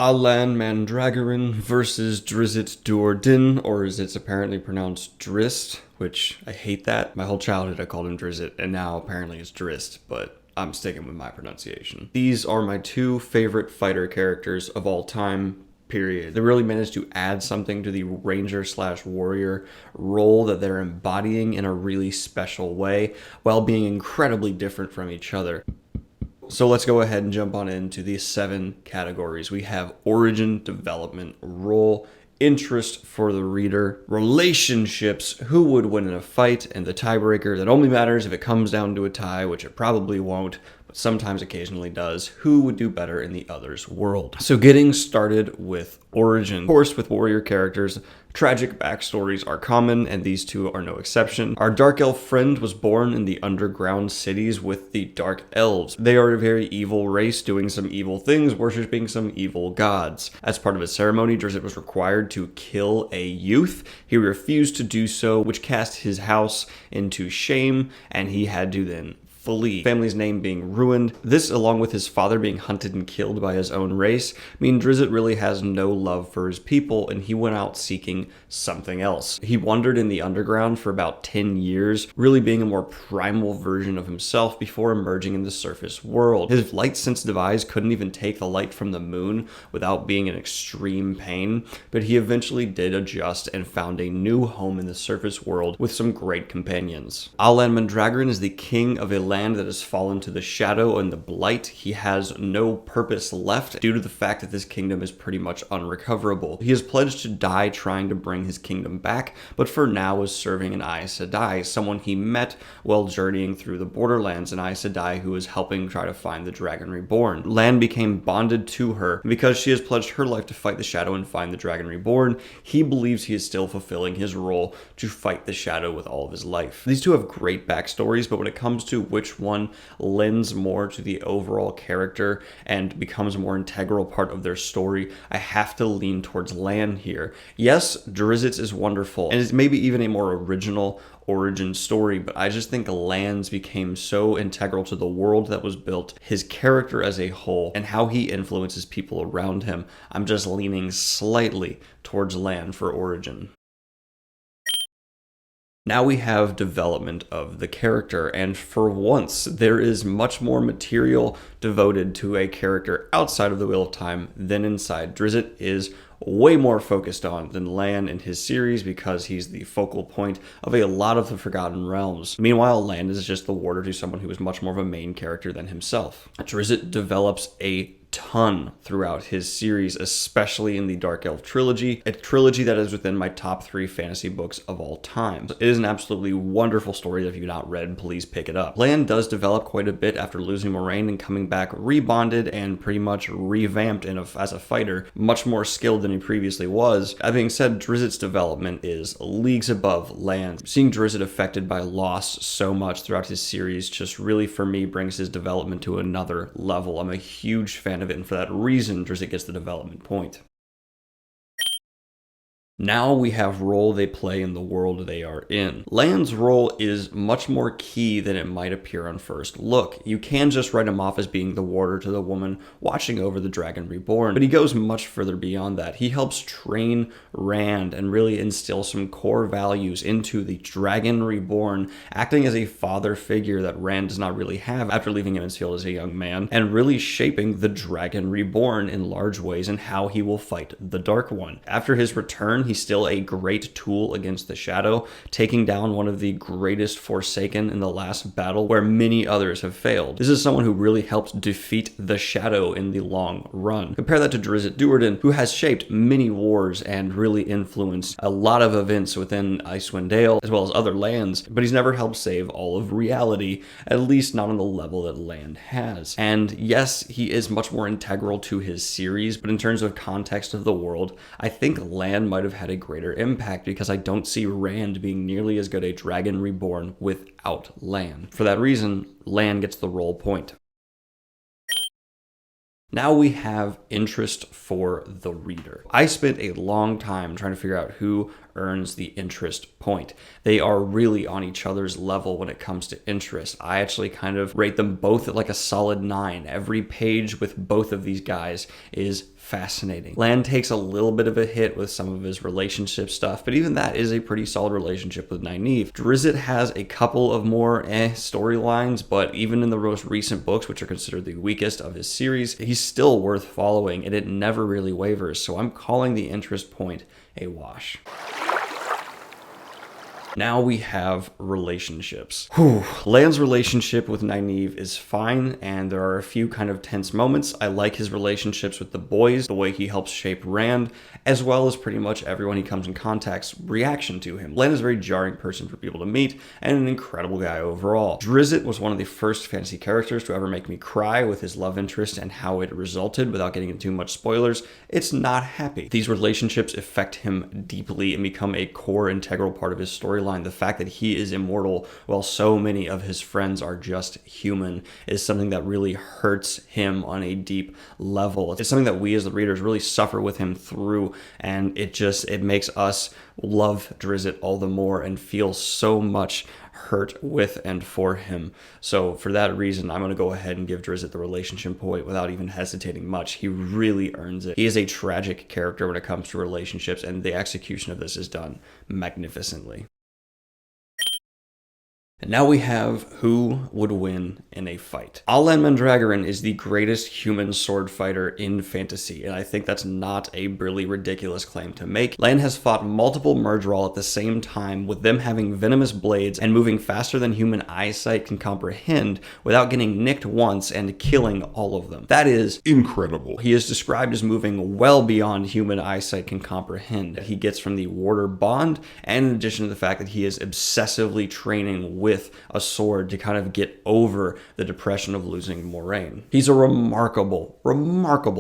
Alan Mandragoran versus Drizzt Du'Urden, or as it's apparently pronounced Drizzt, which I hate that. My whole childhood I called him Drizzt, and now apparently it's Drizzt, but I'm sticking with my pronunciation. These are my two favorite fighter characters of all time, period. They really managed to add something to the ranger slash warrior role that they're embodying in a really special way, while being incredibly different from each other. So let's go ahead and jump on into these 7 categories. We have origin, development, role, interest for the reader, relationships, who would win in a fight, and the tiebreaker that only matters if it comes down to a tie, which it probably won't, but sometimes occasionally does, who would do better in the other's world. So getting started with origin. Of course, with warrior characters, tragic backstories are common, and these two are no exception. Our dark elf friend was born in the underground cities with the dark elves. They are a very evil race doing some evil things, worshipping some evil gods. As part of a ceremony, Drizzt was required to kill a youth. He refused to do so, which cast his house into shame, and he had to then flee. Family's name being ruined. This, along with his father being hunted and killed by his own race, mean Drizzt really has no love for his people, and he went out seeking something else. He wandered in the underground for about 10 years, really being a more primal version of himself before emerging in the surface world. His light-sensitive eyes couldn't even take the light from the moon without being in extreme pain, but he eventually did adjust and found a new home in the surface world with some great companions. Alan Mandragoran is the king of a land that has fallen to the shadow and the blight. He has no purpose left due to the fact that this kingdom is pretty much unrecoverable. He has pledged to die trying to bring his kingdom back, but for now is serving an Aes Sedai, someone he met while journeying through the borderlands, an Aes Sedai who is helping try to find the Dragon Reborn. Lan became bonded to her, and because she has pledged her life to fight the shadow and find the Dragon Reborn, he believes he is still fulfilling his role to fight the shadow with all of his life. These two have great backstories, but when it comes to which one lends more to the overall character and becomes a more integral part of their story, I have to lean towards Lan here. Yes, Drizzt is wonderful, and it's maybe even a more original origin story, but I just think Lan's became so integral to the world that was built, his character as a whole, and how he influences people around him. I'm just leaning slightly towards Lan for origin. Now we have development of the character, and for once, there is much more material devoted to a character outside of the Wheel of Time than inside. Drizzt is way more focused on than Lan in his series because he's the focal point of a lot of the Forgotten Realms. Meanwhile, Lan is just the warder to someone who is much more of a main character than himself. Drizzt develops a ton throughout his series, especially in the Dark Elf trilogy, a trilogy that is within my top 3 fantasy books of all time. It is an absolutely wonderful story. If you've not read, please pick it up. Lan does develop quite a bit after losing Moraine and coming back rebonded and pretty much revamped as a fighter, much more skilled than he previously was. That being said, Drizzt's development is leagues above Lan. Seeing Drizzt affected by loss so much throughout his series just really, for me, brings his development to another level. I'm a huge fan of it, and for that reason, Drizzt gets the development point. Now we have role they play in the world they are in. Lan's role is much more key than it might appear on first look. You can just write him off as being the warder to the woman watching over the Dragon Reborn, but he goes much further beyond that. He helps train Rand and really instill some core values into the Dragon Reborn, acting as a father figure that Rand does not really have after leaving Emmonsfield as a young man, and really shaping the Dragon Reborn in large ways and how he will fight the Dark One. After his return, he's still a great tool against the Shadow, taking down one of the greatest Forsaken in the last battle where many others have failed. This is someone who really helped defeat the Shadow in the long run. Compare that to Drizzt Du'Urden, who has shaped many wars and really influenced a lot of events within Icewind Dale, as well as other lands, but he's never helped save all of reality, at least not on the level that Lan has. And yes, he is much more integral to his series, but in terms of context of the world, I think Lan might have had a greater impact because I don't see Rand being nearly as good a Dragon Reborn without Lan. For that reason, Lan gets the role point. Now we have interest for the reader. I spent a long time trying to figure out who earns the interest point. They are really on each other's level when it comes to interest. I actually kind of rate them both at like a solid 9. Every page with both of these guys is fascinating. Lan takes a little bit of a hit with some of his relationship stuff, but even that is a pretty solid relationship with Nynaeve. Drizzt has a couple of more storylines, but even in the most recent books, which are considered the weakest of his series, he's still worth following, and it never really wavers, so I'm calling the interest point a wash. Now we have relationships. Lan's relationship with Nynaeve is fine, and there are a few kind of tense moments. I like his relationships with the boys, the way he helps shape Rand, as well as pretty much everyone he comes in contact's reaction to him. Lan is a very jarring person for people to meet, and an incredible guy overall. Drizzt was one of the first fantasy characters to ever make me cry with his love interest and how it resulted. Without getting into too much spoilers, it's not happy. These relationships affect him deeply and become a core integral part of his storyline. The fact that he is immortal while so many of his friends are just human is something that really hurts him on a deep level. It's something that we as the readers really suffer with him through, and it makes us love Drizzt all the more and feel so much hurt with and for him. So for that reason, I'm going to go ahead and give Drizzt the relationship point without even hesitating much. He really earns it. He is a tragic character when it comes to relationships, and the execution of this is done magnificently. And now we have who would win in a fight. Lan Mandragoran is the greatest human sword fighter in fantasy, and I think that's not a really ridiculous claim to make. Lan has fought multiple Murdral at the same time, with them having venomous blades and moving faster than human eyesight can comprehend without getting nicked once and killing all of them. That is incredible. He is described as moving well beyond human eyesight can comprehend. He gets from the warder bond, and in addition to the fact that he is obsessively training with a sword to kind of get over the depression of losing Moiraine. He's a remarkable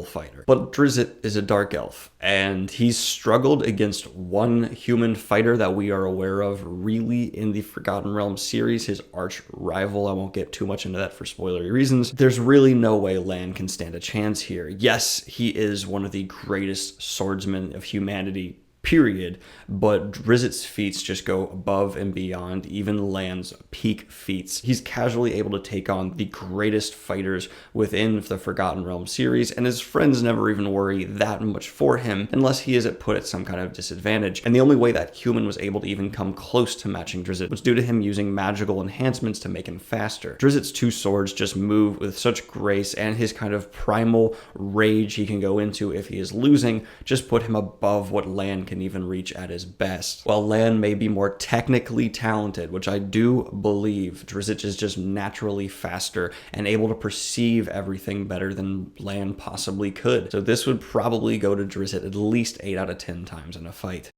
fighter. But Drizzt is a dark elf, and he's struggled against one human fighter that we are aware of really in the Forgotten Realms series, his arch rival. I won't get too much into that for spoilery reasons. There's really no way Lan can stand a chance here. Yes, he is one of the greatest swordsmen of humanity, period, but Drizzt's feats just go above and beyond even Lan's peak feats. He's casually able to take on the greatest fighters within the Forgotten Realms series, and his friends never even worry that much for him unless he is put at some kind of disadvantage. And the only way that human was able to even come close to matching Drizzt was due to him using magical enhancements to make him faster. Drizzt's two swords just move with such grace, and his kind of primal rage he can go into if he is losing just put him above what Lan can even reach at his best. While Lan may be more technically talented, which I do believe, Drizzt is just naturally faster and able to perceive everything better than Lan possibly could. So this would probably go to Drizzt at least 8 out of 10 times in a fight.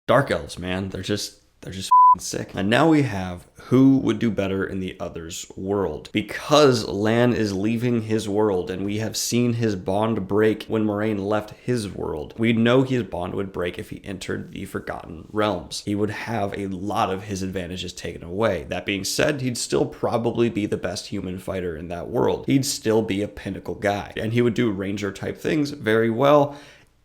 Dark elves, man, they're just sick. And now we have who would do better in the other's world. Because Lan is leaving his world, and we have seen his bond break when Moiraine left his world, we know his bond would break if he entered the Forgotten Realms. He would have a lot of his advantages taken away. That being said, he'd still probably be the best human fighter in that world. He'd still be a pinnacle guy, and he would do ranger type things very well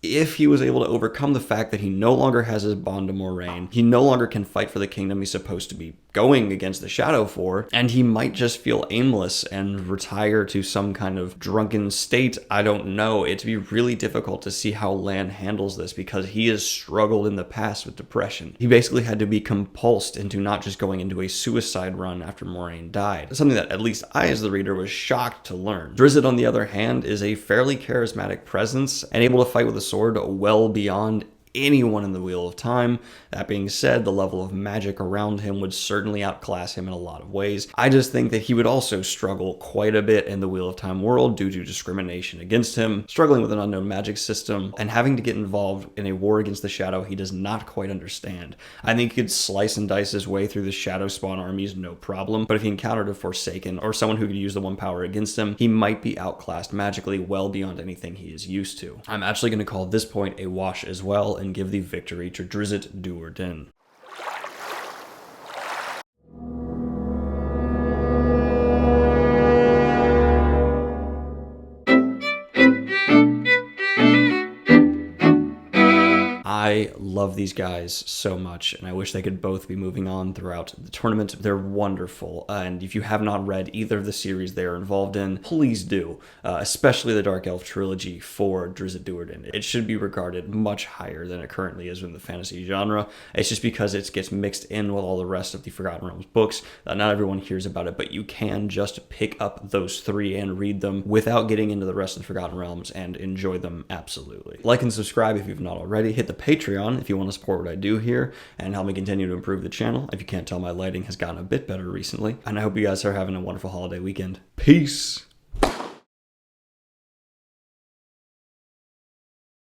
if he was able to overcome the fact that he no longer has his bond to Moiraine. He no longer can fight for the kingdom he's supposed to be going against the Shadow for, and he might just feel aimless and retire to some kind of drunken state. I don't know. It'd be really difficult to see how Lan handles this because he has struggled in the past with depression. He basically had to be compulsed into not just going into a suicide run after Moiraine died. Something that at least I as the reader was shocked to learn. Drizzt, on the other hand, is a fairly charismatic presence and able to fight with a sword well beyond anyone in the Wheel of Time. That being said, the level of magic around him would certainly outclass him in a lot of ways. I just think that he would also struggle quite a bit in the Wheel of Time world due to discrimination against him, struggling with an unknown magic system, and having to get involved in a war against the Shadow he does not quite understand. I think he could slice and dice his way through the Shadow Spawn armies no problem, but if he encountered a Forsaken or someone who could use the one power against him, he might be outclassed magically well beyond anything he is used to. I'm actually going to call this point a wash as well and give the victory to Drizzt Du'Urden. I love these guys so much, and I wish they could both be moving on throughout the tournament. They're wonderful, and if you have not read either of the series they are involved in, please do, especially the Dark Elf trilogy for Drizzt Du'Urden. It should be regarded much higher than it currently is in the fantasy genre. It's just because it gets mixed in with all the rest of the Forgotten Realms books. Not everyone hears about it, but you can just pick up those three and read them without getting into the rest of the Forgotten Realms and enjoy them absolutely. Like and subscribe if you've not already. Hit the Patreon if you want to support what I do here and help me continue to improve the channel. If you can't tell, my lighting has gotten a bit better recently. And I hope you guys are having a wonderful holiday weekend. Peace!